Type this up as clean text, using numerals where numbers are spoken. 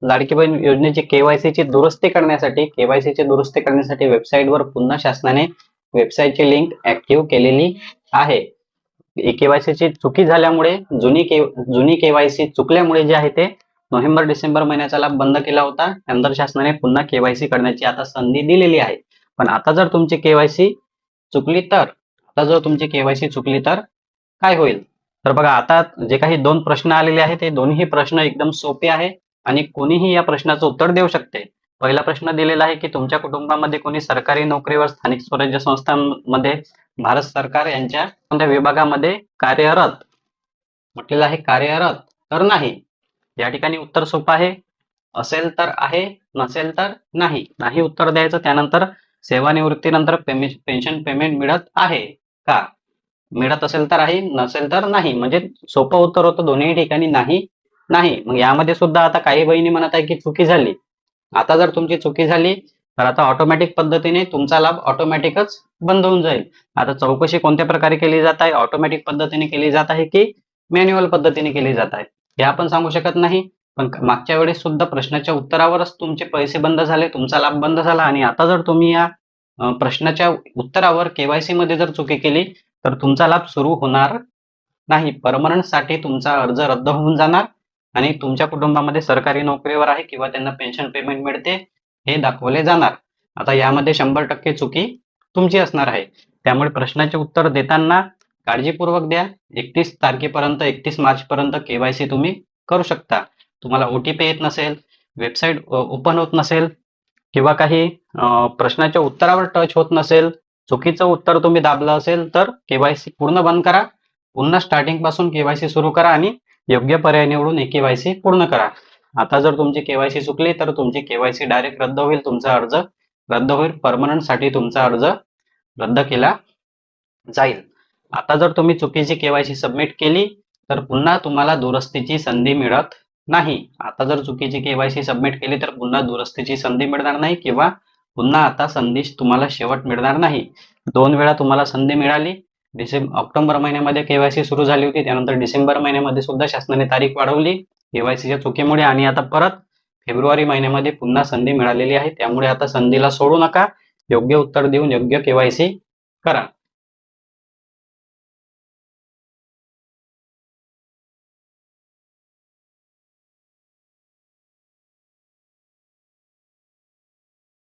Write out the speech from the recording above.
लाडकी बहीण योजनेची केवायसीची दुरुस्ती करण्यासाठी वेबसाईटवर पुन्हा शासनाने वेबसाईटची लिंक ऍक्टिव्ह केलेली आहे. केवायसीची चुकी झाल्यामुळे जुनी केवायसी चुकल्यामुळे जे आहे ते नोव्हेंबर डिसेंबर महिन्याचा लाभ बंद केला होता. त्यानंतर शासनाने पुन्हा केवायसी करण्याची आता संधी दिलेली आहे. पण आता जर तुमची केवायसी चुकली तर काय होईल? तर बघा, आता जे काही 2 प्रश्न आलेले आहेत ते दोन्ही प्रश्न एकदम सोपे आहे आणि कोणीही या प्रश्नाचं उत्तर देऊ शकते. पहिला प्रश्न दिलेला आहे की तुमच्या कुटुंबामध्ये कोणी सरकारी नोकरीवर, स्थानिक स्वराज्य संस्थांमध्ये, भारत सरकार यांच्या कोणत्या विभागामध्ये कार्यरत म्हटलेलं आहे? कार्यरत तर नाही. या ठिकाणी उत्तर सोपं आहे. असेल तर आहे, नसेल तर नाही. नाही उत्तर द्यायचं. त्यानंतर सेवानिवृत्तीनंतर पेन्शन पेमेंट मिळत आहे का? मिळत असेल तर आहे, नसेल तर नाही. म्हणजे सोपं उत्तर होतं दोन्ही ठिकाणी नाही. मग यामध्ये सुद्धा आता काही बहिणी म्हणत आहे की चुकी झाली. आता जर तुमची चुकी झाली तर आता ऑटोमॅटिक पद्धतीने तुमचा लाभ ऑटोमॅटिकच बंद होऊन जाईल. आता चौकशी कोणत्या प्रकारे केली जात आहे? ऑटोमॅटिक पद्धतीने केली जात आहे की मॅन्युअल पद्धतीने केली जात आहे हे आपण सांगू शकत नाही. पण मागच्या वेळेस सुद्धा प्रश्नाच्या उत्तरावरच तुमचे पैसे बंद झाले, तुमचा लाभ बंद झाला. आणि आता जर तुम्ही या प्रश्नाच्या उत्तरावर केवायसी मध्ये जर चुकी केली तर तुमचा लाभ सुरू होणार नाही. परमनंट साठी तुमचा अर्ज रद्द होऊन जाणार आणि तुमच्या कुटुंबामध्ये सरकारी नोकरीवर आहे किंवा त्यांना पेन्शन पेमेंट मिळते हे दाखवले जाणार. आता यामध्ये 100% चुकी तुमची असणार आहे. त्यामुळे प्रश्नाचे उत्तर देताना काळजीपूर्वक द्या. 31 मार्च पर्यंत केवायसी तुम्ही करू शकता. तुम्हाला ओटीपी येत नसेल, वेबसाईट ओपन होत नसेल किंवा काही प्रश्नाच्या उत्तरावर टच होत नसेल, चुकीचं उत्तर तुम्ही दाबलं असेल तर केवायसी पूर्ण बंद करा. पुन्हा स्टार्टिंग पासून केवायसी सुरू करा आणि योग्य पर्याय निवडून केवायसी पूर्ण करा. आता जर तुमची केवायसी चुकली तर तुमची केवायसी डायरेक्ट रद्द होईल, तुमचा अर्ज रद्द होईल. परमनंट साठी तुमचा अर्ज रद्द केला जाईल. आता जर तुम्ही चुकीची केवायसी सबमिट केली तर पुन्हा तुम्हाला दुरुस्तीची संधी मिळत नाही. आता जर चुकीची केवायसी सबमिट केली तर पुन्हा दुरुस्तीची संधी मिळणार नाही किंवा पुन्हा आता संधी तुम्हाला शेवट मिळणार नाही. 2 वेळा तुम्हाला संधी मिळाली. ऑक्टोबर महिन्यामध्ये केवायसी सुरू झाली होती, त्यानंतर डिसेंबर महिन्यामध्ये सुद्धा शासनाने तारीख वाढवली केवायसीच्या चुकीमुळे आणि आता परत फेब्रुवारी महिन्यामध्ये पुन्हा संधी मिळालेली आहे. त्यामुळे आता संधीला सोडू नका. योग्य उत्तर देऊन योग्य केवायसी करा.